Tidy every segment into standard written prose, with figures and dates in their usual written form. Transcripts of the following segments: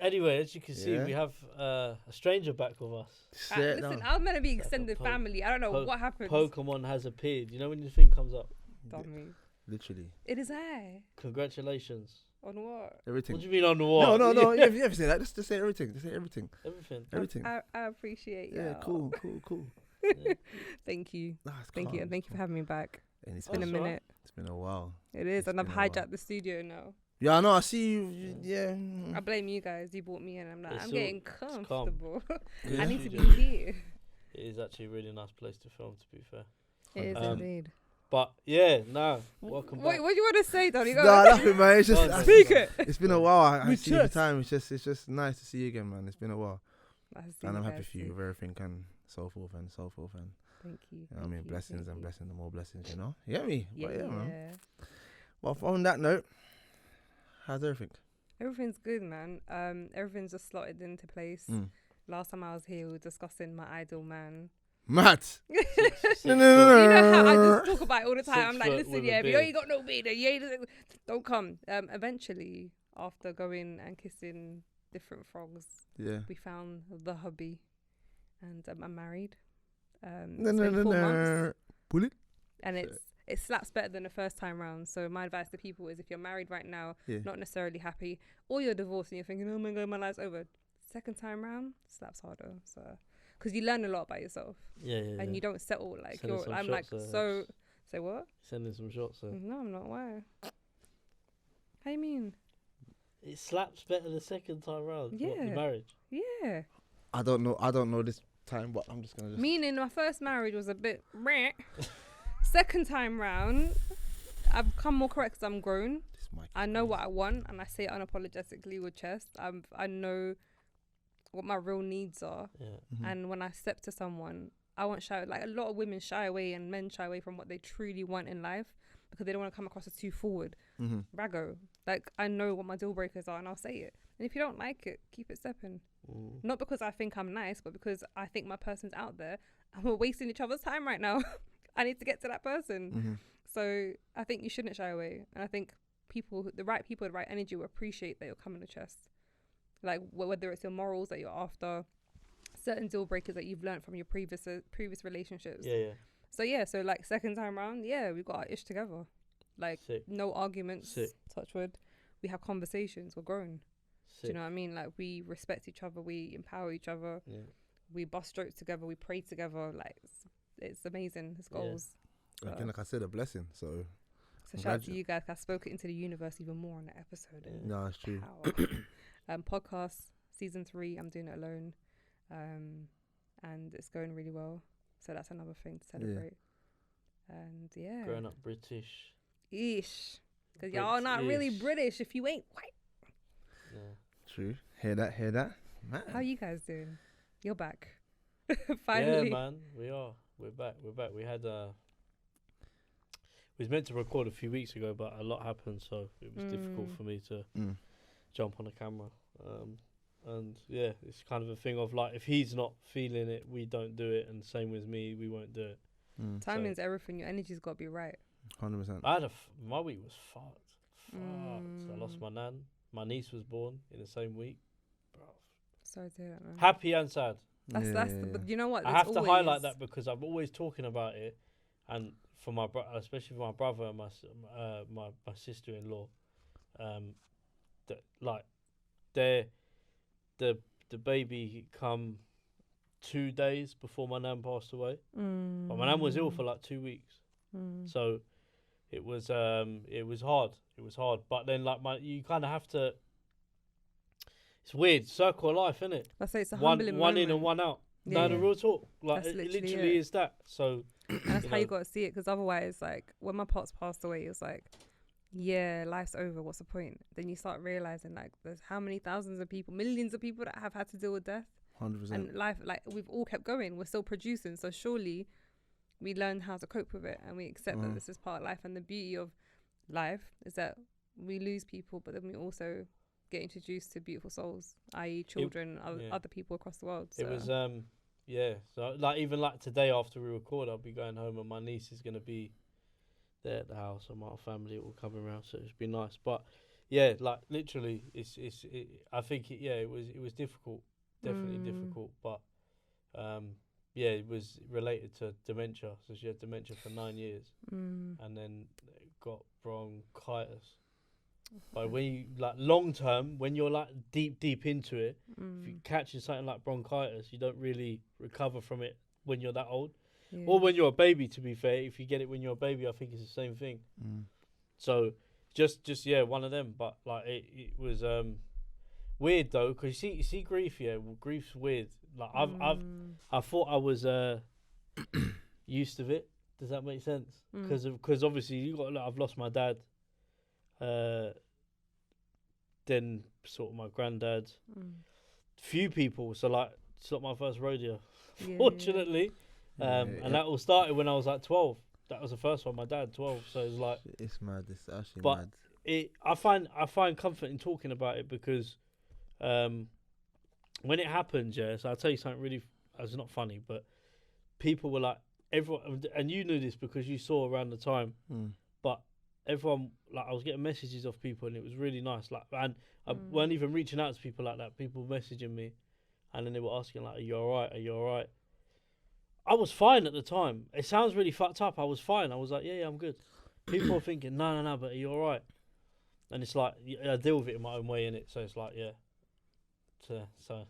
Anyway, as you can see, we have a stranger back with us. Listen, I'm meant to be extended family. I don't know what happened. Pokemon has appeared. You know when your thing comes up? Dummy. Literally. It is I. Congratulations. On what? Everything. What do you mean on what? No. You have to say that. Just say everything. Just say everything. Everything. I appreciate you. Yeah, cool. Yeah. Thank you. Thank you. And thank you for having me back. And it's been a minute. Right. It's been a while. It is. And I've hijacked the studio now. Yeah, I know. I see you. Yeah. I blame you guys. You brought me in. I'm like, I'm getting comfortable. Yeah. I need to be here. It is actually a really nice place to film, to be fair. It is indeed. But yeah, no. Welcome back. What do you want to say, Donny? No, nothing, man. It's just speak it. It's been a while. I see you for time. It's just nice to see you again, man. It's been a while. And I'm happy for you with everything and so forth and so forth and. Thank you. I mean, blessings and blessings and more blessings. You know. You get me? Yeah, but man. Well, on that note, how's everything? Everything's good, man. Everything's just slotted into place. Last time I was here, we were discussing my idol man. Matt. No. You know how I just talk about it all the time. I'm like, listen, if you ain't got no beard, don't come. Eventually, after going and kissing different frogs, we found the hubby, and I'm married. It's been 4 months. Pull it. And it slaps better than the first time round. So my advice to people is if you're married right now, not necessarily happy, or you're divorced and you're thinking, oh my God, my life's over. Second time round, slaps harder. So, because you learn a lot about yourself. And you don't settle like I'm like, so, say what? Sending some shots. No, I'm not. Why? How you mean? It slaps better the second time round. Yeah. What, the marriage? Yeah. I don't know this time, but I'm just gonna just. Meaning my first marriage was a bit meh. Second time round, I've become more correct because I'm grown. I know what I want and I say it unapologetically with chest. I know what my real needs are. And when I step to someone, I won't shy. Like a lot of women shy away and men shy away from what they truly want in life because they don't want to come across as too forward. Rago. Like I know what my deal breakers are and I'll say it. And if you don't like it, keep it stepping. Not because I think I'm nice, but because I think my person's out there and we're wasting each other's time right now. I need to get to that person. So I think you shouldn't shy away. And I think the right people with the right energy will appreciate that you're coming to chest. Like whether it's your morals that you're after, certain deal breakers that you've learned from your previous relationships. So like second time round, we've got our ish together. Like no arguments, touch wood. We have conversations, we're grown. Do you know what I mean? Like we respect each other, we empower each other, we bust jokes together, we pray together. Like it's amazing. It's goals. Again, like I said, a blessing. So shout out to you guys. I spoke it into the universe even more on that episode. No, it's true. Podcast season 3. I'm doing it alone, and it's going really well. So that's another thing to celebrate. And growing up British. Ish, because y'all not really British if you ain't white. True. Hear that, man. How you guys doing? You're back. Finally. Yeah, man. We are. We're back. We had we was meant to record a few weeks ago, but a lot happened, so it was difficult for me to jump on a camera. And it's kind of a thing of like, if he's not feeling it, we don't do it, and same with me, we won't do it. Timing's everything. Your energy's got to be right. 100%. My week was fucked. I lost my nan. My niece was born in the same week. Bro. Sorry to hear that, man. Happy and sad. That's you know what? I have to highlight that because I'm always talking about it, and for my especially for my brother and my sister-in-law, that like the baby come 2 days before my nan passed away. But my nan was ill for like 2 weeks, so it was hard. It was hard, but then like you kind of have to. It's weird, circle of life, isn't it? I say it's a humbling one moment. in and one out. No, the real talk. Like That's it literally is that. So and that's how you got to see it, because otherwise, like when my pops passed away, it was like, yeah, life's over. What's the point? Then you start realizing like there's how many thousands of people, millions of people that have had to deal with death. 100%. And life, like we've all kept going. We're still producing, so surely we learn how to cope with it, and we accept that this is part of life. And the beauty of life is that we lose people, but then we also get introduced to beautiful souls, i.e. children, other people across the world. So. It was so like even like today after we record, I'll be going home and my niece is going to be there at the house and my family will come around, so it's been nice. But yeah, like literally, I think it was difficult, definitely difficult, but yeah, it was related to dementia. So she had dementia for 9 years, and then got bronchitis. But when you like long term, when you're like deep into it, if you catching something like bronchitis, you don't really recover from it when you're that old, or when you're a baby. To be fair, if you get it when you're a baby, I think it's the same thing. So just one of them. But like it was weird though, because you see grief. Yeah, well, grief's weird. Like I thought I was used to it. Does that make sense? Because obviously I've lost my dad. Then sort of my granddad. Few people. So like it's not my first rodeo, fortunately. And that all started when I was like 12. That was the first one. My dad 12. So it's like it's mad. It's actually mad. I find comfort in talking about it because when it happened, so I'll tell you something really. It's not funny, but people were like everyone, and you knew this because you saw around the time. But everyone, like, I was getting messages of people, and it was really nice. Like, and I weren't even reaching out to people like that. People messaging me, and then they were asking like, "Are you alright? Are you alright?" I was fine at the time. It sounds really fucked up. I was fine. I was like, yeah, I'm good. People are thinking, no, but are you alright? And it's like, I deal with it in my own way, innit? So it's like, yeah. So.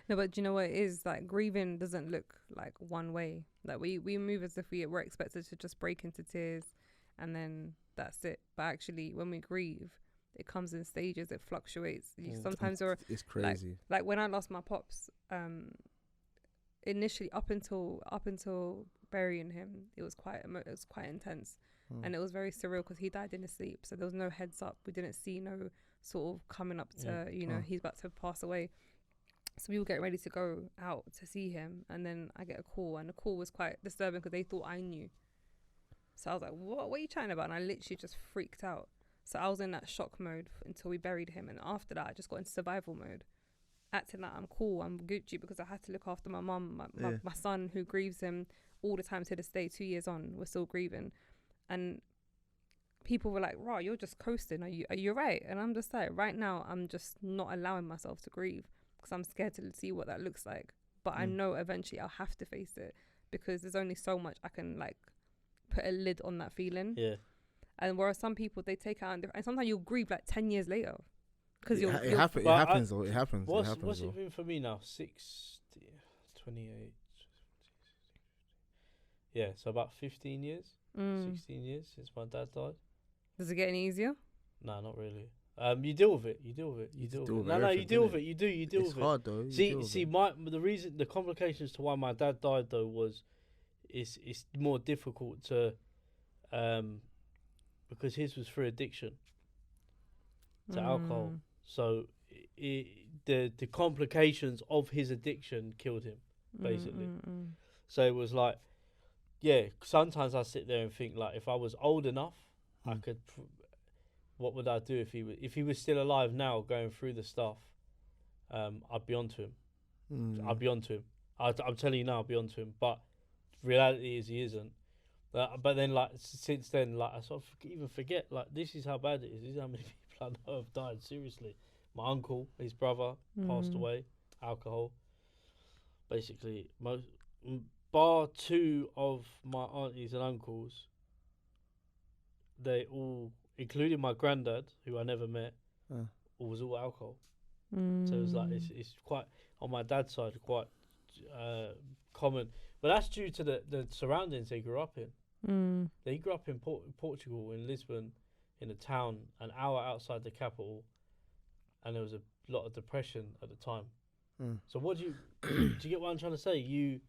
No, but do you know what it is? Like, grieving doesn't look like one way. Like, we move as if we're expected to just break into tears and then that's it. But actually, when we grieve, it comes in stages. It fluctuates. Sometimes it's crazy. Like when I lost my pops, initially up until burying him, it was quite intense, and it was very surreal because he died in his sleep. So there was no heads up. We didn't see no sort of coming up to he's about to pass away. So we were getting ready to go out to see him, and then I get a call, and the call was quite disturbing because they thought I knew. So I was like, what are you chatting about? And I literally just freaked out. So I was in that shock mode until we buried him, and after that I just got into survival mode, acting like I'm cool, I'm Gucci, because I had to look after my mum, my son, who grieves him all the time to this day. 2 years on, we're still grieving. And people were like, "Right, you're just coasting. Are you right?" And I'm just like, right now I'm just not allowing myself to grieve because I'm scared to see what that looks like. But I know eventually I'll have to face it because there's only so much I can like put a lid on that feeling. Yeah. And whereas some people, they take it out and sometimes you'll grieve like 10 years later. Because it happens. What's it been for me now? 28. Yeah, so about 15 years, 16 years since my dad died. Does it get any easier? No, not really. You deal with it. You deal with it. You deal with it. You deal with it. It's hard though. The complications to why my dad died though was, it's more difficult to, because his was through addiction to alcohol. So the complications of his addiction killed him, basically. So it was like, sometimes I sit there and think like, if I was old enough, I could. What would I do if he was still alive now, going through the stuff? I'd be onto him. I'd be onto him. I'm telling you now, I'd be onto him. But reality is he isn't. But then like since then, like I sort of even forget like this is how bad it is. This is how many people I know have died. Seriously, my uncle, his brother passed away, alcohol. Basically, bar two of my aunties and uncles, they all, including my granddad, who I never met, was all alcohol. So it was like it's quite, on my dad's side, quite common. But that's due to the surroundings they grew up in. They grew up in Portugal, in Lisbon, in a town an hour outside the capital, and there was a lot of depression at the time. So what do you get what I'm trying to say?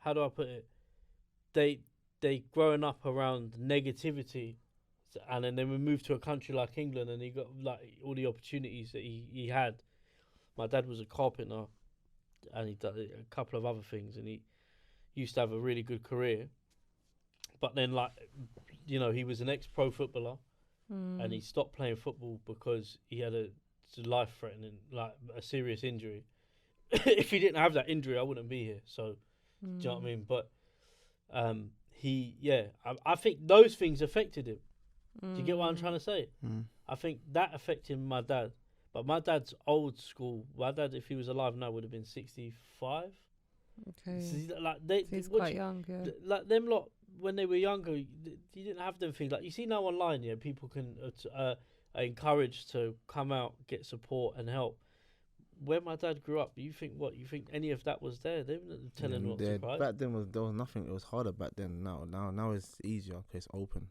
How do I put it? They growing up around negativity, and then we moved to a country like England, and he got like all the opportunities that he had. My dad was a carpenter, and he did a couple of other things, and he used to have a really good career. But then, like, he was an ex-pro footballer, and he stopped playing football because he had a life-threatening, like a serious injury. If he didn't have that injury, I wouldn't be here. So, do you know what I mean? But I think those things affected him. Do you get what I'm trying to say? I think that affected my dad. But my dad's old school. My dad, if he was alive now, would have been 65. Okay. So he's quite young, yeah. Like them lot, when they were younger, you didn't have them things. Like you see now online, yeah, people can are encouraged to come out, get support and help. When my dad grew up, you think any of that was there? They weren't telling him not to cry. Back then there was nothing. It was harder back then. Now it's easier because it's open.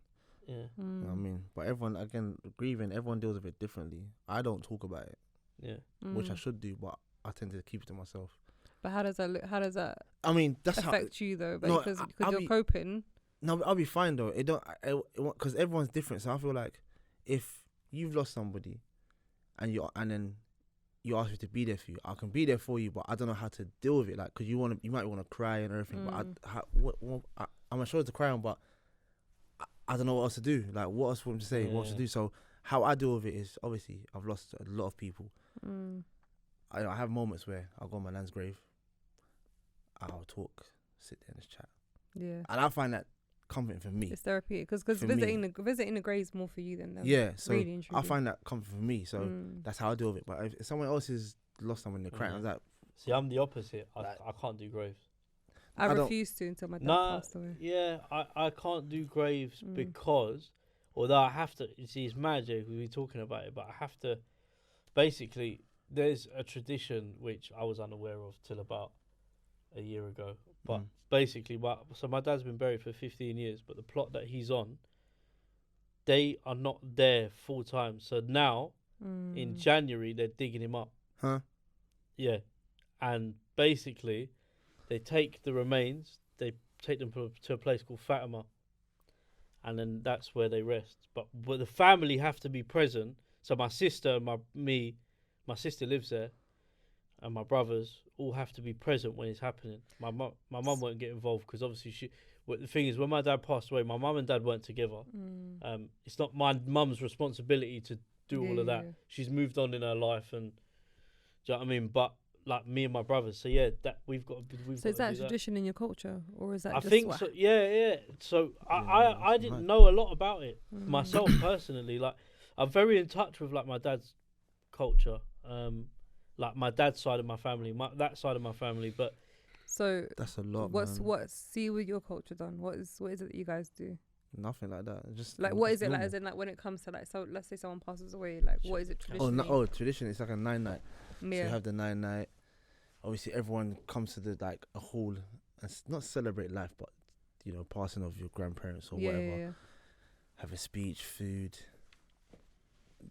Yeah. You know what I mean? But everyone, again, grieving, everyone deals with it differently. I don't talk about it. Yeah. Which I should do, but I tend to keep it to myself. But how does that I mean, that's affect you though? Because you're coping. No, I'll be fine though. It don't, because everyone's different. So I feel like if you've lost somebody and then you ask me to be there for you, I can be there for you, but I don't know how to deal with it. Like, because you might want to cry and everything, but I'm sure to cry on, but I don't know what else to do. Like, what else want to say? What else to do? So how I deal with it is, obviously, I've lost a lot of people. I have moments where I'll go on my nan's grave, I'll talk, sit there and just chat. Yeah. And I find that comforting for me. It's therapeutic because visiting the grave is more for you than them. Yeah, so really I find that comfort for me. So that's how I deal with it. But if someone else has lost someone, they're crying. I was like, see, I'm the opposite. I can't do graves. I refused to until my dad passed away. Yeah, I can't do graves because, although I have to, you see, it's magic, we were talking about it, but I have to, basically, there's a tradition which I was unaware of till about a year ago. But basically, my dad's been buried for 15 years, but the plot that he's on, they are not there full time. So now, in January, they're digging him up. Huh? Yeah. And basically, they take the remains, they take them to a place called Fatima, and then that's where they rest. But the family have to be present. So my sister, my sister lives there, and my brothers all have to be present when it's happening. My mum won't get involved because obviously the thing is, when my dad passed away, my mum and dad weren't together. It's not my mum's responsibility to do all of that. She's moved on in her life, and do you know what I mean? But like me and my brothers, so yeah, that we've got. So is that a tradition in your culture, or is that? I think so. Yeah. So I didn't know a lot about it myself personally. Like, I'm very in touch with like my dad's culture. Like my dad's side of my family, that side of my family, but so that's a lot. What's with your culture done? What is it that you guys do? Nothing like that. Just like, what is it like? As in, like, when it comes to like, so let's say someone passes away, like, what is it traditionally? Tradition. It's like a 9-night. Yeah. So you have the 9-night. Obviously, everyone comes to a hall and not celebrate life, but passing of your grandparents or whatever. Yeah. Have a speech, food.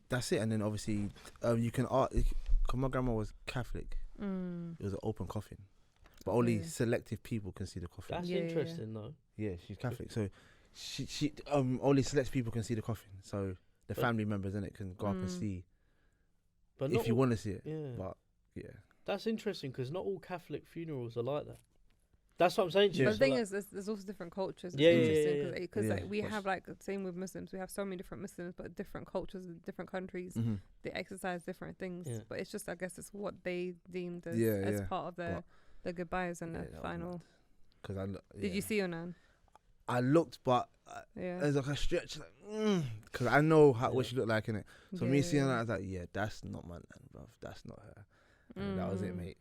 That's it, and then obviously you can because my grandma was Catholic. It was an open coffin, but only selective people can see the coffin. That's interesting, though. Yeah, she's Catholic, so she only select people can see the coffin. So the family members in it can go up and see. But if you want to see it, but yeah, that's interesting because not all Catholic funerals are like that. That's what I'm saying to you. But the thing is, there's also different cultures. It's because like, we have like same with Muslims. We have so many different Muslims, but different cultures in different countries. They exercise different things. Yeah. But it's just, I guess, it's what they deemed as part of their goodbyes and the final. Did you see your nan? I looked, but there's like a stretch, because I know what she looked like in it. So me seeing her, I was like, that's not my nan, bruv. That's not her. And that was it, mate.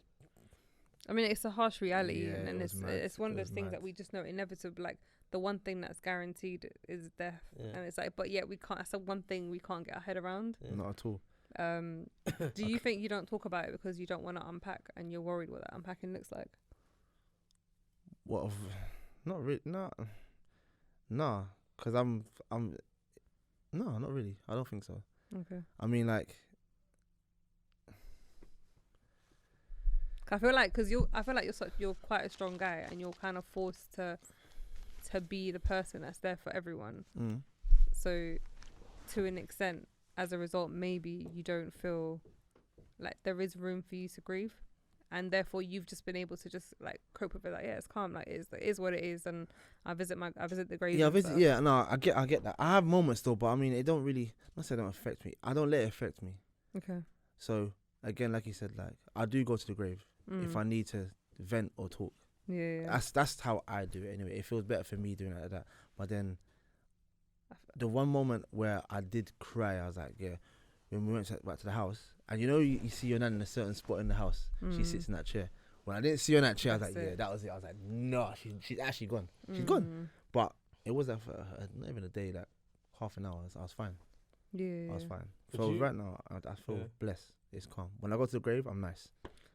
I mean, it's a harsh reality, and it's one of those things that we just know inevitable. Like, the one thing that's guaranteed is death, and it's like, but yet we can't. That's the one thing we can't get our head around. Not at all. Do you think you don't talk about it because you don't want to unpack, and you're worried what that unpacking looks like? What? Not really. Nah. Because I'm. No, not really. I don't think so. Okay. I mean, like. I feel like you're quite a strong guy, and you're kind of forced to be the person that's there for everyone. So, to an extent, as a result, maybe you don't feel like there is room for you to grieve, and therefore you've just been able to just like cope with it. Like, it's calm. Like, it is what it is, and I visit the grave. Yeah, I get that. I have moments though, but I mean, it don't really. Not say it don't affect me. I don't let it affect me. Okay. So again, like you said, like I do go to the grave. If I need to vent or talk. Yeah. That's how I do it anyway. It feels better for me doing it like that. But then the one moment where I did cry, I was like, yeah, when we went back to the house, and you see your nan in a certain spot in the house, she sits in that chair. When I didn't see her in that chair, I was like, yeah, that was it. I was like, no, she's actually gone. She's gone. But it was not even a day, like half an hour. I was fine. Yeah, I was fine. So right now, I feel blessed. It's calm. When I go to the grave, I'm nice.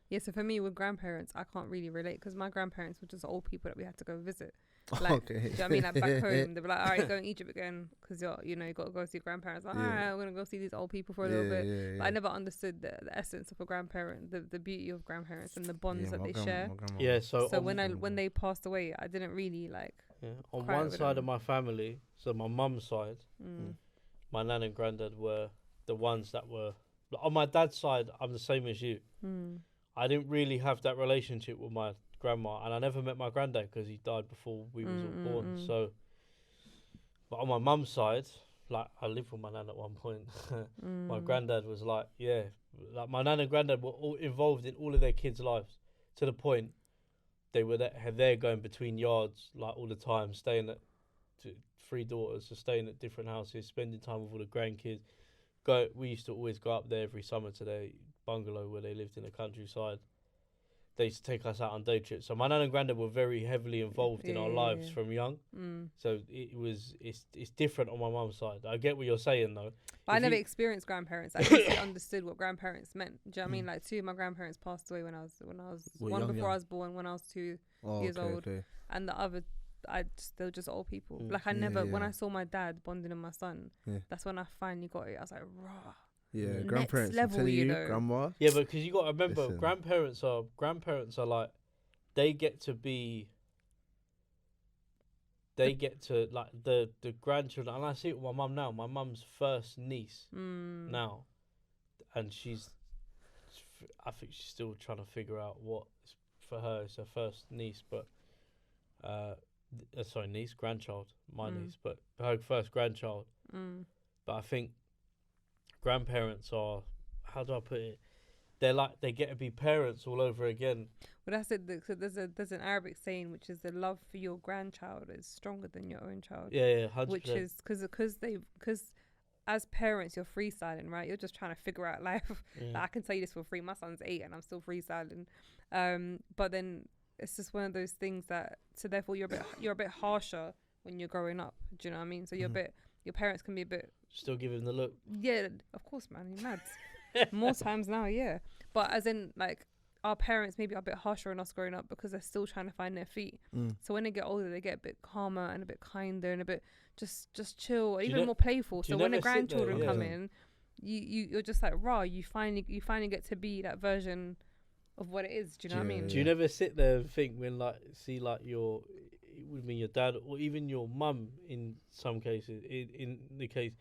Yeah, so for me with grandparents, I can't really relate because my grandparents were just old people that we had to go visit. Like, do you know what I mean? Like back home, they'd be like, all right, go in Egypt again because you got to go see your grandparents. Like, all right, we're going to go see these old people for a little bit. Yeah. But I never understood the essence of a grandparent, the beauty of grandparents and the bonds that they share. Yeah, so when they passed away, I didn't really like. Yeah. On one side of my family, so my mum's side, my nan and granddad were the ones that were. On my dad's side, I'm the same as you. I didn't really have that relationship with my grandma, and I never met my granddad because he died before we was all born. So, but on my mum's side, like I lived with my nan at one point. My granddad was like, like my nan and granddad were all involved in all of their kids' lives to the point they were there going between yards like all the time, staying at 3 daughters, so staying at different houses, spending time with all the grandkids. We used to always go up there every summer to their bungalow where they lived in the countryside. They used to take us out on day trips. So my nan and granddad were very heavily involved in our lives from young. So it's different on my mum's side. I get what you're saying though. But I never experienced grandparents. I really understood what grandparents meant. Do you know what I mean? Like 2 of my grandparents passed away when I was one before I was born, when I was 2 years old, and the other. They were just old people. Like I never, when I saw my dad bonding with my son, that's when I finally got it. I was like, raw. Yeah, grandparents level, grandma. Yeah, but because you got to remember, grandparents are like, they get to like the grandchildren, and I see it with my mum now. My mum's first niece now, and I think she's still trying to figure out what for her is her first niece, but grandchild, my niece, but her first grandchild. But I think grandparents are, how do I put it? They're like, they get to be parents all over again. Well, that's it. So there's an Arabic saying which is the love for your grandchild is stronger than your own child. Yeah, 100%. Which is because as parents you're freestyling, right? You're just trying to figure out life. Like, I can tell you this for free. My son's 8 and I'm still freestyling. But then it's just one of those things that, so therefore you're a bit harsher when you're growing up. Do you know what I mean? So your parents can be a bit. Still give him the look. Yeah, of course, man. You're mad. More times now, yeah. But as in, like, our parents maybe are a bit harsher on us growing up because they're still trying to find their feet. So when they get older, they get a bit calmer and a bit kinder and a bit just chill, even more playful. So when the grandchildren come in, you're just like, raw. You finally get to be that version of what it is. Do you know what I mean? Do you never sit there and think when your dad or even your mum in some cases, in the case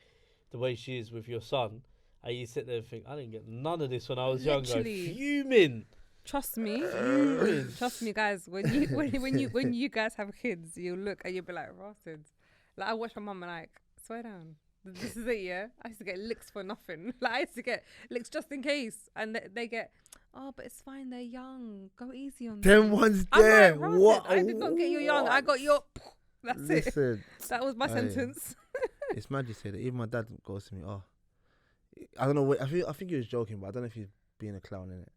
the way she is with your son, and you sit there and think, I didn't get none of this when I was younger. Fuming. Trust me, guys. When you guys have kids, you look and you'll be like, rotted. Like I watch my mum and like, swear down. This is it, yeah. I used to get licks for nothing. Like I used to get licks just in case, and they get, oh, but it's fine. They're young. Go easy on them. Them ones there. Like, what? I did not get you young. I got your. That's it. That was my sentence. It's mad you say that. Even my dad goes to me, oh, I don't know. I think he was joking, but I don't know if he's being a clown in it.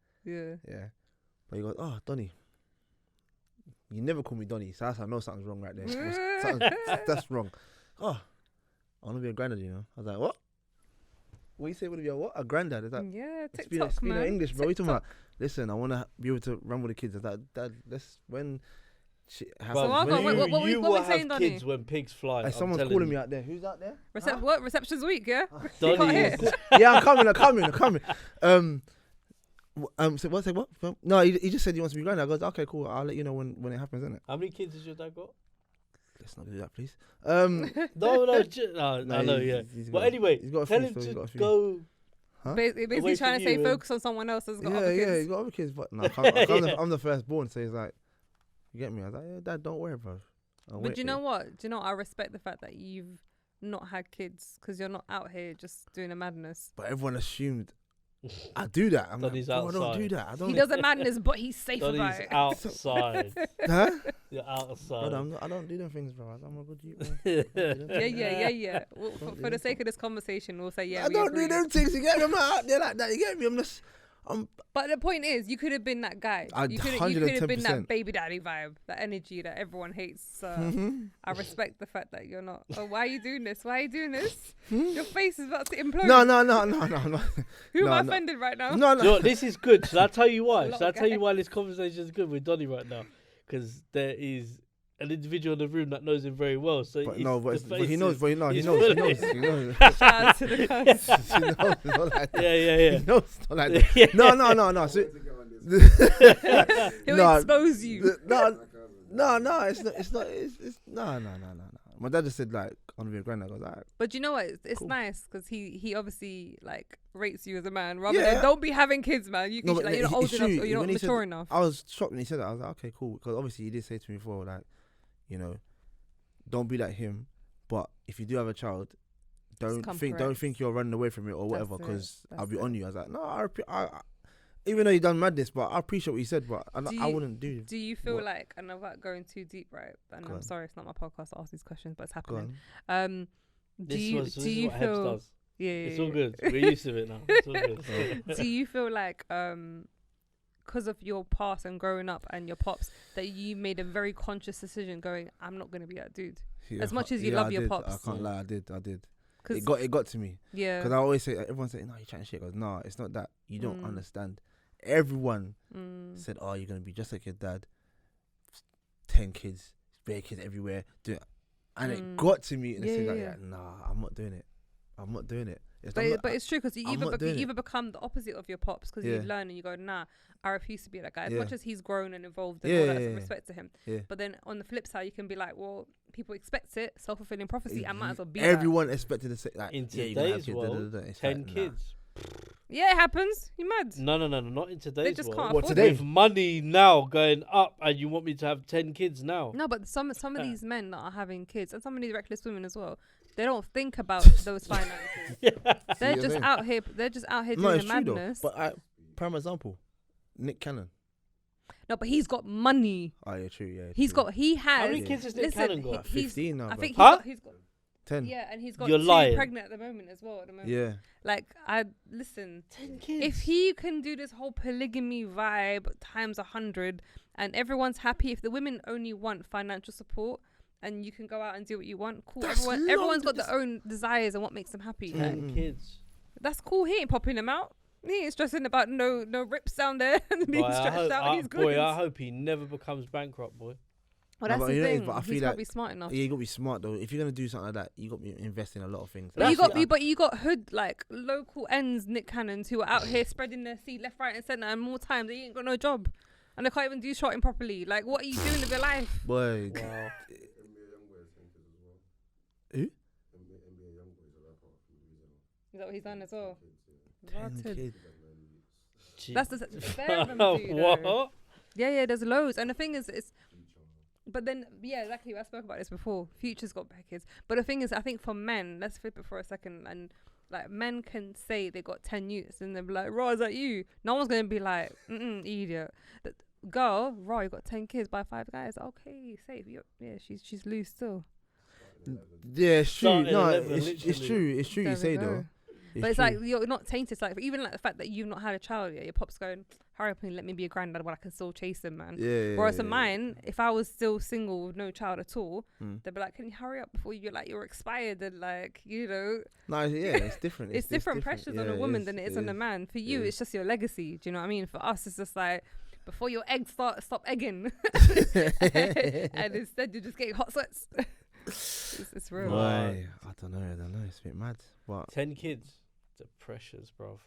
Yeah. But he goes, oh, Donny. You never call me Donny, so I know something's wrong right there. That's wrong. Oh, I want to be a granddad, you know. I was like, what? What you say? Want to be a what? A granddad? Is that? Yeah, TikTok, man. English, bro. What are you talking about? Listen, I want to be able to run with the kids. I was like, Dad, let's when. What we saying, Donny? Kids when pigs fly. Someone's calling me out there. Who's out there? What? Reception's week, yeah? Donny. Yeah, I'm coming. So what? No, he just said he wants to be granddad. I goes, okay, cool. I'll let you know when it happens, innit? How many kids has your dad got? Let's not do that, please. No, I know, yeah. But anyway, tell him to go. Huh? Basically trying to say focus on someone else that's got other kids. Yeah, he's got other kids, but no, I'm the firstborn, so he's like, you get me? I was like, yeah, Dad, don't worry, bro. But do you know what? I respect the fact that you've not had kids because you're not out here just doing a madness. But everyone assumed I do that. I'm like, I don't do that. He does a madness, but he's safe about it. He's outside. Huh? You're outside. Brother, I don't do them things, bro. I'm a good youth, man. Yeah. Well, for the sake of this conversation, we'll say yeah. I don't do them things. You get me? I'm not out there like that. You get me? But the point is, you could have been that guy. You could have been that baby daddy vibe, that energy that everyone hates. So I respect the fact that you're not. Oh, why are you doing this? Why are you doing this? Your face is about to implode. No. Who am I offended right now? No. You know, this is good. Should I tell you why? Should I tell you why this conversation is good with Donny right now? Because there is an individual in the room that knows him very well. So but he knows. He knows. Shout out to the cuz. He knows. Not like that. Yeah. He knows. Not like that. No. So, He'll expose you. No. It's not. No. My dad just said like, "I'm gonna be a granddad." I was like, but you know what? It's cool. nice because he obviously like rates you as a man rather than don't be having kids, man. You can you're not old enough or you're not mature enough. I was shocked when he said that. I was like, okay, cool. Because obviously he did say to me before, like, you know, don't be like him. But if you do have a child, don't think you're running away from it or whatever. Because I'll be on you. I was like, no, I even though you done madness, but I appreciate what you said. But I wouldn't do. Do you feel like, and I'm not going too deep, right? And I'm sorry, it's not my podcast to ask these questions, but it's happening. Do you feel? Hebz does. Yeah, it's all good. We're used to it now. It's all good. Do you feel like, because of your past and growing up and your pops, that you made a very conscious decision, going, I'm not going to be that dude. Yeah, as much as you love your pops. I can't lie, I did. Cause it got to me. Yeah. Because I always say, everyone say, no, you're chatting shit. I goes, no, it's not that. You don't understand. Everyone said, oh, you're going to be just like your dad. 10 kids, bare kids everywhere. And it got to me and I said, like, nah, I'm not doing it. But it's true because you either become the opposite of your pops because you learn and you go, nah, I refuse to be that guy. As much as he's grown and evolved and all that, respect to him. Yeah. But then on the flip side, you can be like, well, people expect it, self-fulfilling prophecy. I might as well be everyone expected to say, like, in today's world, 10 kids. Yeah, it happens. You mad? No, not in today's just world. can't What afford today? it. With money now going up, and you want me to have 10 kids now? No, but some of these men that are having kids, and some of these reckless women as well, they don't think about those finances. They're just out here. They're just out here doing the madness. But prime example, Nick Cannon. No, but he's got money. Oh yeah, true. Yeah, He has. How many kids has Nick Cannon got? 15 now. I think he's got 10. Yeah, and he's got You're 2 lying. pregnant at the moment as well. 10 kids. If he can do this whole polygamy vibe times 100, and everyone's happy, if the women only want financial support, and you can go out and do what you want, cool. Everyone's got their own desires and what makes them happy. 10 kids. That's cool. He ain't popping them out. He ain't stressing about no rips down there and being stretched out when he's good. Boy, I hope he never becomes bankrupt, boy. Well, that's the thing. But I feel he's like, got to be smart enough. Yeah, you got to be smart though. If you're gonna do something like that, you got to be investing in a lot of things. But you got hood like local ends Nick Cannons who are out here spreading their seed left, right, and centre, and more times they ain't got no job, and they can't even do shotting properly. Like, what are you doing with your life? Boy, wow. Who? Is that what he's done as well? 10 kids. That's the fair of them do, though. What? Yeah, there's loads, and the thing is, it's. But then, yeah, exactly. I spoke about this before. Future's got bare kids, but the thing is, I think for men, let's flip it for a second, and like men can say they got 10 youths, and they're like, "Raw, is that you?" No one's gonna be like, "Idiot." Girl, Raw, you got 10 kids by 5 guys. Okay, safe. Yeah, she's loose still. Yeah, it's true. No, 11, it's true. It's true. You say though. But it's like you're not tainted. It's like even like the fact that you've not had a child yet. Your pop's going, hurry up and let me be a granddad while I can still chase him, man. Yeah. Whereas of mine, if I was still single with no child at all, they'd be like, can you hurry up before you're expired and like, you know. No, yeah, it's different. It's different pressures on a woman than it is on a man. For you, it's just your legacy. Do you know what I mean? For us, it's just like before your eggs stop egging, and instead you're just getting hot sweats. It's real. Why? I don't know. It's a bit mad. But 10 kids. The pressures, bruv.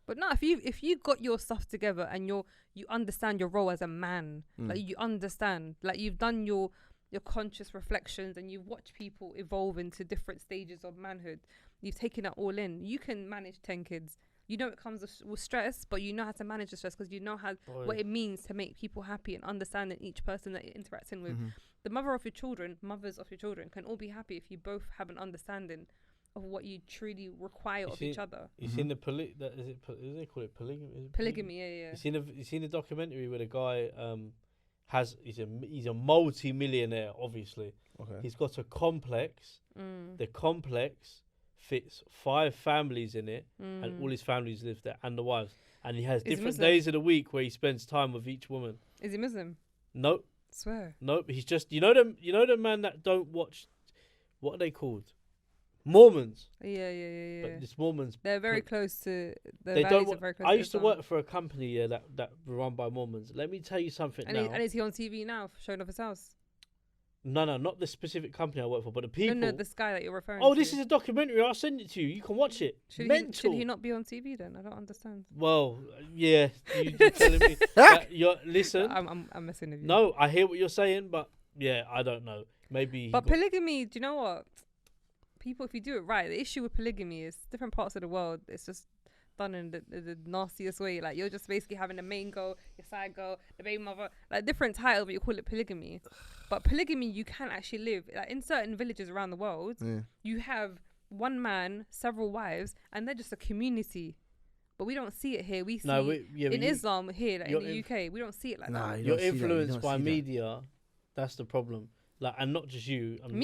But no, if you got your stuff together and you understand your role as a man, like you understand, like you've done your conscious reflections and you've watched people evolve into different stages of manhood, you've taken it all in. You can manage 10 kids. You know it comes with stress, but you know how to manage the stress because you know what it means to make people happy and understanding each person that you're interacting with. The mothers of your children can all be happy if you both have an understanding of what you truly require of each other. You seen the they call it polygamy? Polygamy, yeah. You seen the documentary where the guy he's a multi-millionaire, obviously. Okay. He's got a complex. The complex fits 5 families in it, and all his families live there, and the wives. And he has different days of the week where he spends time with each woman. Is he Muslim? Nope. Swear. Nope. He's just the man that don't watch. What are they called? Mormons. Yeah. But this Mormons. They're very close to. They don't. I used to work for a company that run by Mormons. Let me tell you something now. And is he on TV now, showing off his house? No, not the specific company I work for, but the people. No, this guy that you're referring to. Oh, this is a documentary. I'll send it to you. You can watch it. Should he not be on TV then? I don't understand. Well, yeah, you're telling me. Listen. I'm messing with you. No, I hear what you're saying, but yeah, I don't know. Maybe. But polygamy, do you know what? People, if you do it right, the issue with polygamy is different parts of the world. It's just done in the nastiest way. Like, you're just basically having the main girl, your side girl, the baby mother, like different title, but you call it polygamy. But polygamy, you can actually live like in certain villages around the world. You have one man, several wives, and they're just a community. But we don't see it here. We see in Islam here, like in the UK, we don't see it like that. You're influenced by media. That's the problem. Like, and not just you. I'm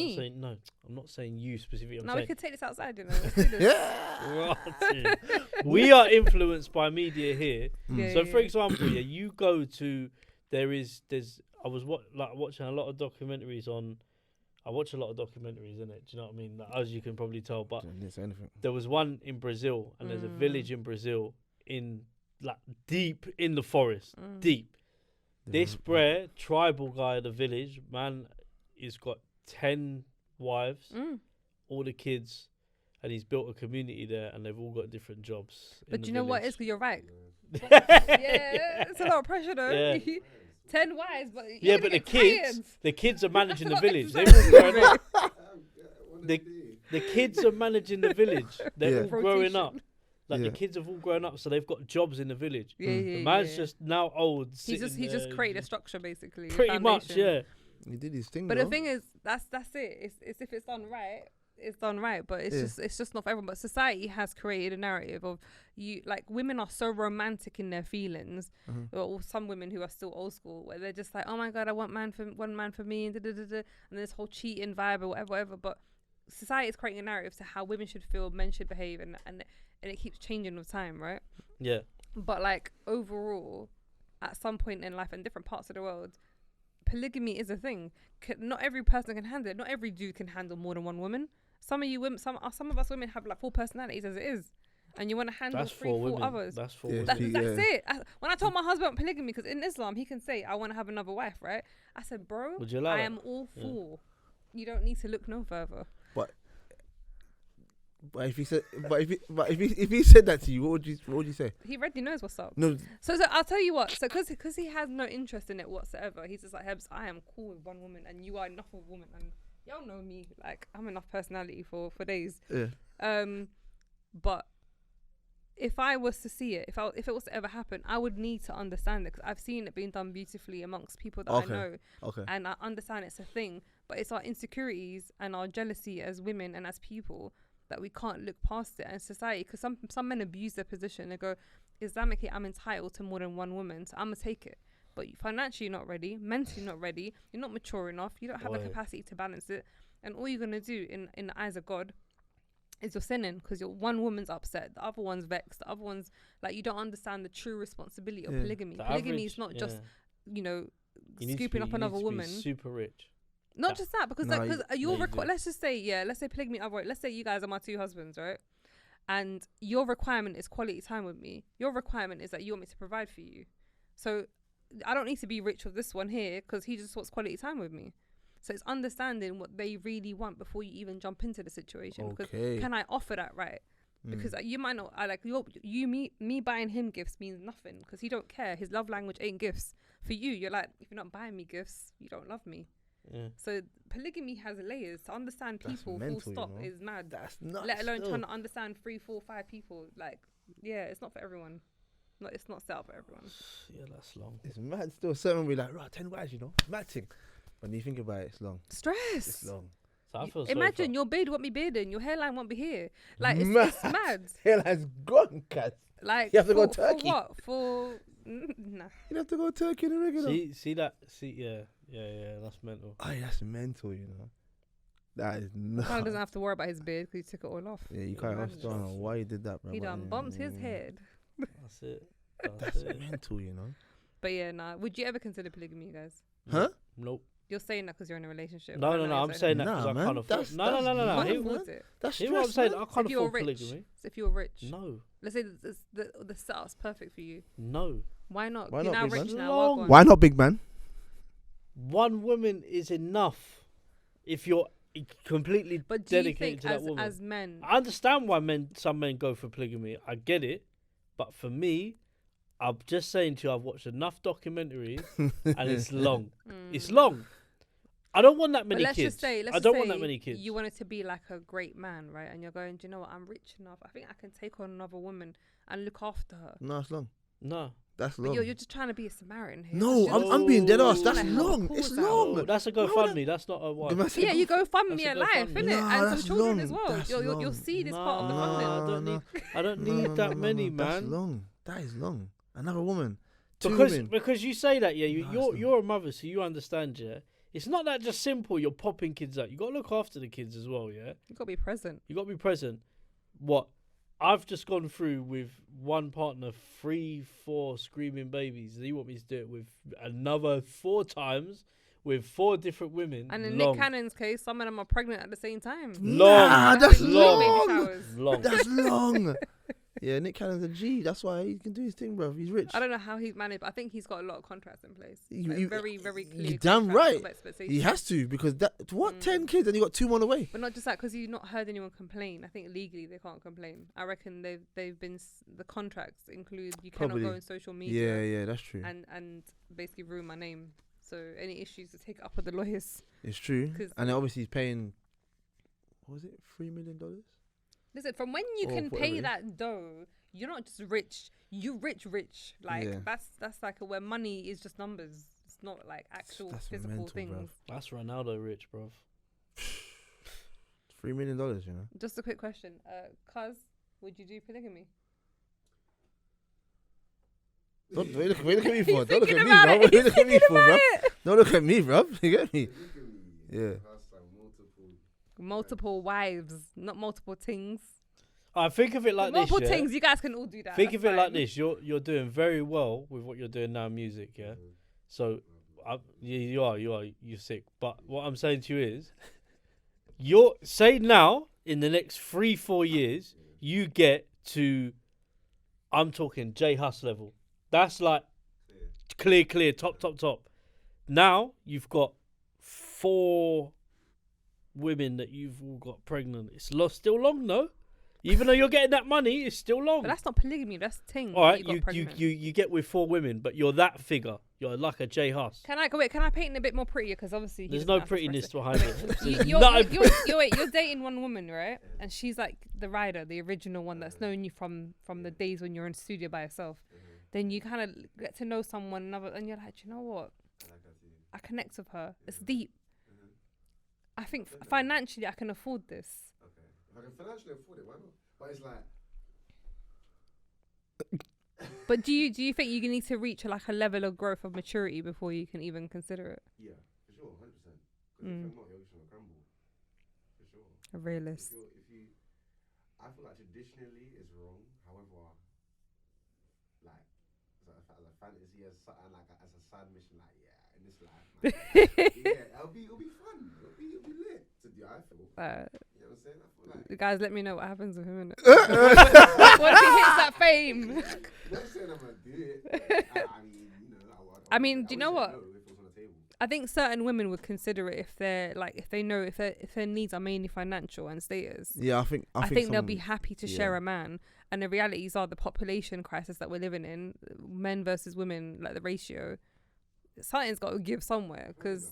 not saying you specifically. We could take this outside, you know. We are influenced by media here. So, for example, you go to I was watching a lot of documentaries on. I watch a lot of documentaries, innit? Do you know what I mean? Like, as you can probably tell, but there was one in Brazil, and there's a village in Brazil in deep in the forest, deep. This tribal guy of the village, man, he's got 10 wives, all the kids, and he's built a community there, and they've all got different jobs. But you know what? It's 'cause you're right. It's a lot of pressure though. Yeah. 10 wives, but but the kids are managing the village. They're all growing up. The kids are managing the village. They're all growing up. Like the kids have all grown up, so they've got jobs in the village. The man's just now old. He just created a structure basically. Pretty much, yeah. He did his thing. But the thing is, that's it. It's if it's done right, it's done right. But it's just not for everyone. But society has created a narrative of women are so romantic in their feelings, or some women who are still old school, where they're just like, oh my god, I want one man for me, and this whole cheating vibe or whatever. But society is creating a narrative to how women should feel, men should behave, and it keeps changing with time, right? Yeah. But like overall, at some point in life in different parts of the world, polygamy is a thing. Not every person can handle it. Not every dude can handle more than one woman. Some of you women, some of us women have like 4 personalities as it is, and you want to handle 3-4 others. That's 4 women. That's it. When I told my husband polygamy, because in Islam he can say I want to have another wife, right? I said, bro, I am all for. You don't need to look no further. But if he said that to you, what would you say? He already knows what's up. No. So I'll tell you what. So because he has no interest in it whatsoever, he's just like, Hebz, I am cool with one woman, and you are enough of a woman, and y'all know me. Like, I'm enough personality for days. Yeah. But if I was to see it, if it was to ever happen, I would need to understand it, because I've seen it being done beautifully amongst people that I know. Okay. And I understand it's a thing, but it's our insecurities and our jealousy as women and as people that we can't look past it in society, because some men abuse their position. They go, Islamically, I'm entitled to more than one woman, so I'm gonna take it. But financially, you're not ready. Mentally, not ready. You're not mature enough. You don't have the capacity to balance it. And all you're gonna do in the eyes of God is you're sinning, because one woman's upset, the other one's vexed, the other one's like, you don't understand the true responsibility of polygamy. Polygamy is not just scooping up another woman. Super rich. Not just that, because let's just say let's say polygamy. Let's say you guys are my 2 husbands, right? And your requirement is quality time with me. Your requirement is that you want me to provide for you. So I don't need to be rich with this one here, because he just wants quality time with me. So it's understanding what they really want before you even jump into the situation. Because can I offer that right? Because you might not. Me buying him gifts means nothing, because he don't care. His love language ain't gifts. For you, you're like, if you're not buying me gifts, you don't love me. Yeah. So polygamy has layers. To understand people full stop is mad. That's nuts. Let alone trying to understand 3, 4, 5 people. Like, it's not for everyone. No, it's not set up for everyone. Yeah, that's long. It's mad still. Certain will be like, right, 10 wives, mad thing. When you think about it, it's long. Stress. It's long. So I feel imagine your beard won't be bearding, your hairline won't be here. Like, it's mad. Hairline's gone, cat. Like, you have to go Turkey. For what? For Nah. You have to go Turkey and regular. Yeah, that's mental. Oh, that's mental, you know. That is Kind of doesn't have to worry about his beard because he took it all off. Yeah, you can't understand why he did that, bro. He done bumped his head. That's it. That's mental, you know. But yeah, nah. Would you ever consider polygamy, you guys? Huh? Nope. You're saying that because you're in a relationship. No. I'm saying that because I can't afford. No. Hear What I'm saying, I can't afford polygamy. So if you were rich, No. let's say the setup's perfect for you. No. Why not? Why You're not, now big rich man? now. Why not, big man? One woman is enough if you're completely But do you dedicated think to that woman. as men? I understand why some men go for polygamy. I get it, but for me, I'm just saying to you, I've watched enough documentaries, and it's long. It's long. I don't want that many kids. I don't want that many kids. You want it to be like a great man, right? And you're going, do you know what? I'm rich enough. I think I can take on another woman and look after her. No, it's long. No. That's long. But you're just trying to be a Samaritan here. No, I'm being dead ass. That's long. It's long. No, that's a GoFundMe. That's not a one. Yeah, you go fund me a life, innit? No, and that's some children long. as well. That's You'll see this part of the funding. I don't need that many, man. That's long. That is long. Another woman. Because you say that, yeah. You're a mother, so you understand, yeah. It's not that just simple. You're popping kids out. You got to look after the kids as well, yeah. You got to be present. What? I've just gone through with one partner 3-4 screaming babies. You want me to do it with another 4 times with 4 different women? And in Nick Cannon's case, some of them are pregnant at the same time. Long. That's long. Long. That's long. Yeah, Nick Cannon's a G. That's why he can do his thing, bro. He's rich. I don't know how he's managed, but I think he's got a lot of contracts in place. Very, very clear. You're damn right. He has to, because 10 kids and you got 2 more away. But not just that, because you've not heard anyone complain. I think legally they can't complain. I reckon they've been the contracts include you cannot go on social media. Yeah, that's true. And basically ruin my name. So any issues to take it up with the lawyers. It's true. And obviously he's paying. What was it? $3 million. Listen, from when you can pay that dough, you're not just rich. You rich. Like that's like where money is just numbers. It's not like actual physical mental, things. Bruv. That's Ronaldo rich, bruv. $3 million, you know. Just a quick question, Cuz, would you do polygamy? Don't look at me for. Don't look at me, bro. Don't look at me for, bro. Don't look at me, bro. You get me? Yeah. Multiple wives, not multiple things. I think of it like this. Multiple things, you guys can all do that. Think of it like this. You're doing very well with what you're doing now in music, yeah? So you're sick. But what I'm saying to you is, say now, in the next 3-4 years, you get to, I'm talking J Hus level. That's like clear, top. Now you've got 4 women that you've all got pregnant. It's still long, no? Even though you're getting that money, it's still long. But that's not polygamy. That's ting. All right, you get with 4 women, but you're that figure. You're like a J Hus. Can I paint it a bit more prettier? Because obviously there's no prettiness behind it. You're dating one woman, right? And she's like the rider, the original one that's known you from the days when you're in the studio by yourself. Then you kind of get to know someone another, and you're like, you know what? I connect with her. It's deep. I think financially I can afford this. Okay. If I can financially afford it, why not? But it's like. But do you think you need to reach like a level of growth of maturity before you can even consider it? Yeah, for sure, 100%. Because if you're not, you're just gonna crumble. For sure. A realist. If you, I feel like traditionally it's wrong. However, like as a fantasy, as a side mission, like in this life, man, it'll be fun. It'll be lit to do. I feel. You know what I'm saying? I feel like. Guys, let me know what happens with him. Once he hits that fame. Not saying I'm gonna do it. I mean, do you know what? I think certain women would consider it if their needs are mainly financial and status. Yeah, I think they'll be happy to share a man. And the realities are the population crisis that we're living in, men versus women, like the ratio. Something's got to give somewhere because.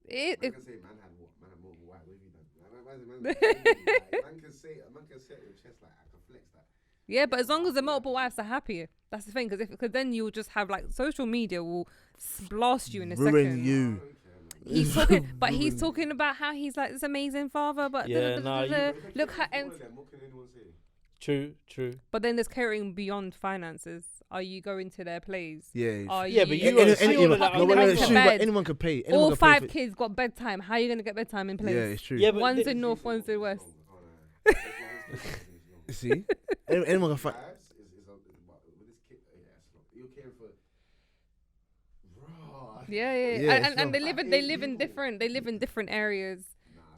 Man can say man had what? Man had more than what have you done? Man can say it with chest like I can flex that. Yeah, but as long as the multiple wives are happy, that's the thing. Because then you'll just have like social media will blast you in a ruin second. You. He's talking about how he's like this amazing father. But look at What can anyone say? True. But then there's catering beyond finances. Are you going to their plays? Yeah. Are Yeah, you, but you are seeing all of that. Anyone could pay. Anyone all could pay 5 for- kids got bedtime. How are you going to get bedtime in place? Yeah, it's true. Yeah, but One's in north, one's in west. See, anyone can find. Yeah. Yeah, And they live in different areas.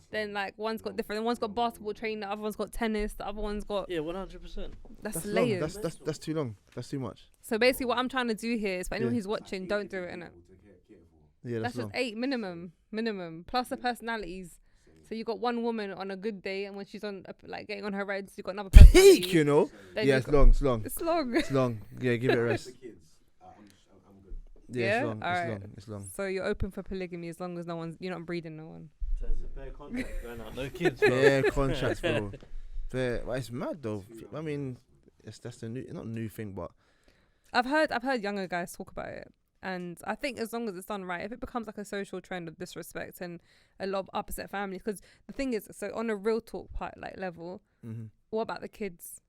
Then like one's got different. One's got basketball training. The other one's got tennis. The other one's got 100%. that's Long. layers. That's too long. That's too much. So basically, what I'm trying to do here is for anyone who's watching, don't do it, innit? Yeah, That's that's just long. 8 minimum plus the personalities. So you got one woman on a good day, and when she's on like getting on her reds, you got another personality. Peak, you know. Then Yeah, you it's got- long. It's long. It's long. It's long. Yeah, give it a rest. Yeah? Yeah, it's long. Alright. It's long. It's long. So you're open for polygamy as long as you're not breeding no one. There's a fair contract going out. No kids, bro. Yeah, contracts, bro. Fair. Well, it's mad though. I mean, that's the new, not new thing, but I've heard younger guys talk about it, and I think as long as it's done right, if it becomes like a social trend of disrespect and a lot of upset families, because the thing is, so on a real talk part like level, what about the kids?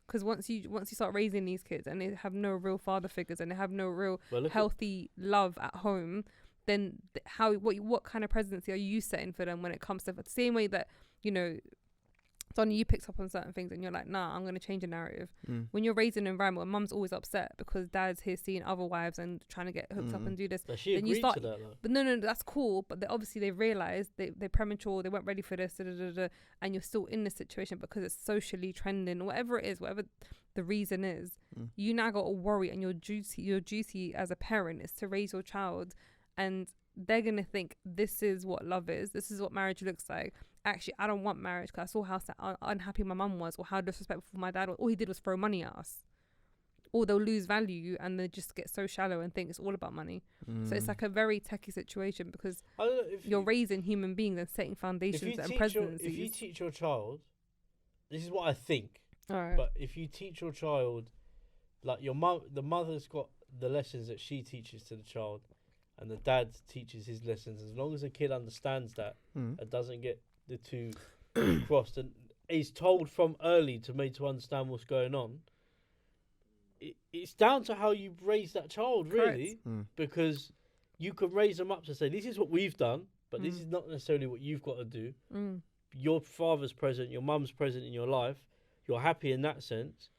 Because once you start raising these kids and they have no real father figures and they have no real healthy love at home, then what kind of presidency are you setting for them when it comes to the same way that, you know, Donny, you picked up on certain things and you're like, nah, I'm going to change the narrative. When you're raised in an environment where mum's always upset because dad's here seeing other wives and trying to get hooked up and do this. But she agreed to that though. But no, that's cool. But obviously they've realised they're premature, they weren't ready for this, and you're still in this situation because it's socially trending, whatever it is, whatever the reason is. You now got to worry, and your duty as a parent is to raise your child, and they're going to think this is what love is, this is what marriage looks like. Actually, I don't want marriage because I saw how unhappy my mum was, or how disrespectful my dad was. All he did was throw money at us. Or they'll lose value and they just get so shallow and think it's all about money. So it's like a very techie situation because you're raising human beings and setting foundations and presidencies. If you teach your child, this is what I think. All right. But if you teach your child, like the mother's got the lessons that she teaches to the child, and the dad teaches his lessons. As long as the kid understands that and doesn't get the two crossed and is told from early to understand what's going on, it's down to how you raise that child, really. Because you can raise them up to say, this is what we've done, but this is not necessarily what you've got to do. Your father's present, your mum's present in your life, you're happy in that sense.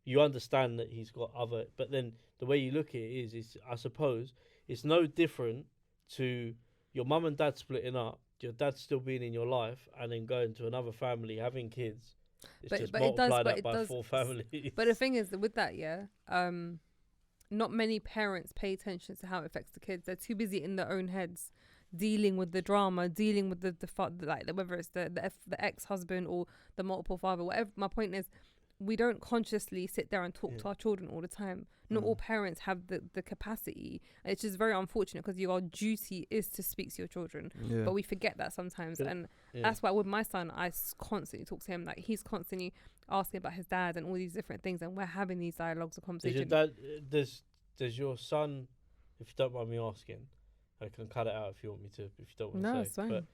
You understand that he's got other, but then the way you look at it is I suppose it's no different to your mum and dad splitting up, your dad still being in your life, and then going to another family, having kids. It's just multiplied up by 4 families. But the thing is that with that, not many parents pay attention to how it affects the kids. They're too busy in their own heads, dealing with the drama, dealing with the whether it's the ex-husband or the multiple father, whatever. My point is, we don't consciously sit there and talk to our children all the time. Not all parents have the capacity. It's just very unfortunate because your duty is to speak to your children, but we forget that sometimes. And that's why with my son, I constantly talk to him. Like, he's constantly asking about his dad and all these different things, and we're having these dialogues or conversations. Does your son, if you don't mind me asking, I can cut it out if you want me to, if you don't want to say. No, it's fine.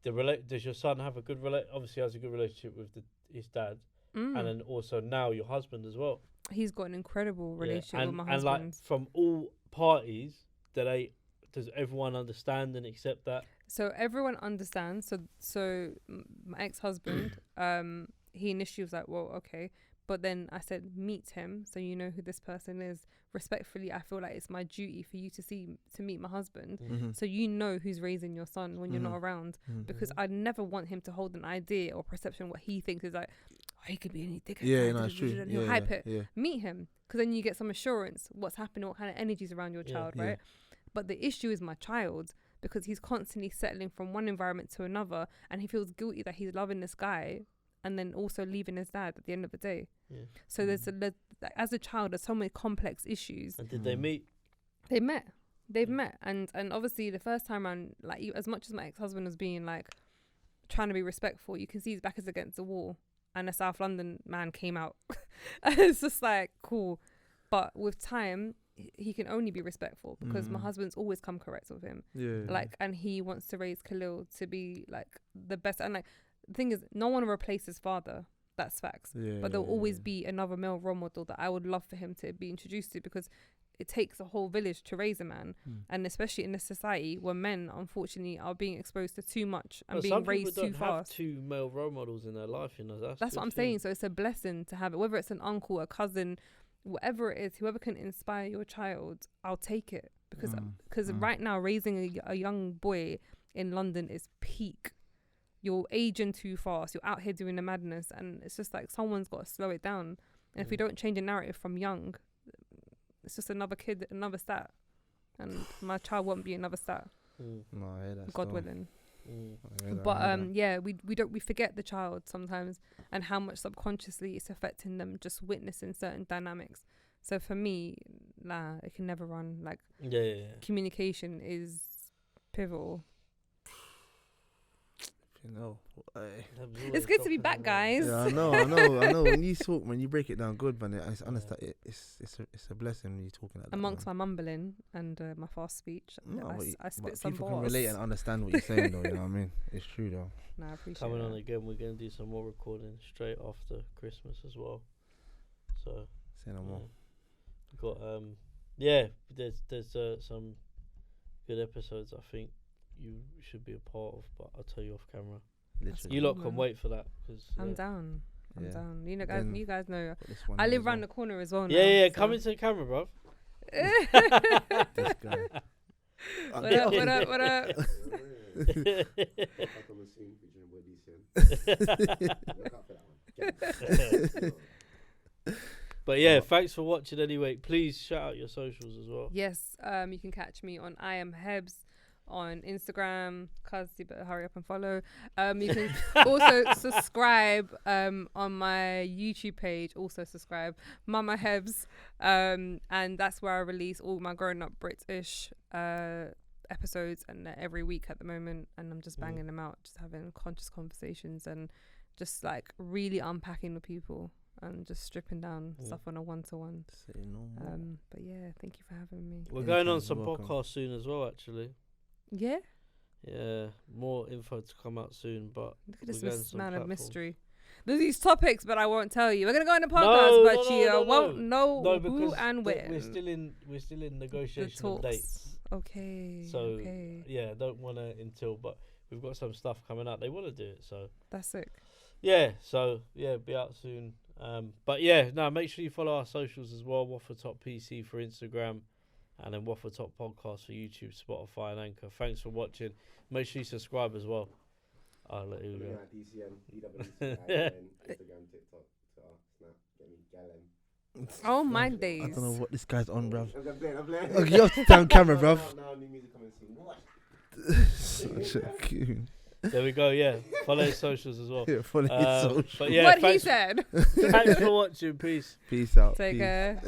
But does your son have a good obviously has a good relationship with his dad? And then also now your husband as well. He's got an incredible relationship with my husband. And like from all parties, does everyone understand and accept that? So everyone understands. So my ex-husband, he initially was like, well, okay. But then I said, meet him so you know who this person is. Respectfully, I feel like it's my duty for you to meet my husband, so you know who's raising your son when you're not around. Because I never want him to hold an idea or perception what he thinks is like, oh, he could be any dickhead. Yeah, no, it's true. He'll hype it. Yeah. Meet him, because then you get some assurance what's happening, what kind of energies around your child, right? But the issue is my child, because he's constantly settling from one environment to another, and he feels guilty that he's loving this guy and then also leaving his dad at the end of the day. So there's as a child, there's so many complex issues. And did they meet? They've met, and obviously the first time around, like, as much as my ex-husband was being like trying to be respectful, you can see his back is against the wall, and a South London man came out. And it's just like, cool. But with time, he can only be respectful because my husband's always come correct with him. And he wants to raise Khalil to be like the best. And like, the thing is, no one will replace his father. That's facts. Yeah, But there'll always be another male role model that I would love for him to be introduced to, because it takes a whole village to raise a man. And especially in a society where men, unfortunately, are being exposed to too much and being raised too fast. Some people don't have two male role models in their life, you know. That's what I'm saying. So it's a blessing to have it, whether it's an uncle, a cousin, whatever it is, whoever can inspire your child, I'll take it. Because right now, raising a young boy in London is peak. You're aging too fast. You're out here doing the madness. And it's just like someone's got to slow it down. And if we don't change the narrative from young, it's just another kid, another stat. And my child won't be another stat. No, I hear that. God willing. But yeah, we forget the child sometimes and how much subconsciously it's affecting them just witnessing certain dynamics. So for me, it can never run. Like, communication is pivotal. It's good to be back, guys. Yeah, I know. When you talk, when you break it down good, man, it's understand. It's a blessing when you're talking like that. Amongst my mumbling and my fast speech, I spit some people bars. Can relate and understand what you're saying, though. You know what I mean? It's true, though. I appreciate Coming that. on again, we're gonna do some more recording straight after Christmas as well. So say no more. We've got there's some good episodes I think you should be a part of, but I'll tell you off camera. Literally. You lot can wait for that, because I'm down. I'm down. You know, Then you guys know. I live around the corner as well now. Yeah. So. Come into the camera, bro. This guy. What up? But yeah, thanks for watching anyway. Please shout out your socials as well. Yes, you can catch me on MommaHebz on Instagram. Cuz you better hurry up and follow. You can also subscribe on my YouTube page. Also subscribe, MommaHebz, and that's where I release all my grown up British episodes, and every week at the moment. And I'm just banging them out, just having conscious conversations and just like really unpacking with people. And just stripping down stuff on a one-to-one. But yeah, thank you for having me. We're going on some podcasts soon as well, actually. Yeah? Yeah, more info to come out soon, but look at this man of mystery. There's these topics, but I won't tell you. We're gonna go on the podcast, but you won't know who and when. We're still in negotiation of dates. Okay. So yeah, don't wanna but we've got some stuff coming out. They wanna do it, so that's sick. Yeah, so yeah, be out soon. But yeah, make sure you follow our socials as well. Waffletop PC for Instagram, and then Waffletop Podcast for YouTube, Spotify, and Anchor. Thanks for watching. Make sure you subscribe as well. I'll let you go. Instagram, TikTok, Snap, get me Galen. Oh my days! I don't know what this guy's on, bruv. I'm playing. Okay, you have to down camera, bruv. Now new music coming soon. What? Such a coon. There we go. Yeah, follow his socials as well. Yeah, follow his socials. But yeah, what he said. Thanks for watching. Peace. Peace out. Take care.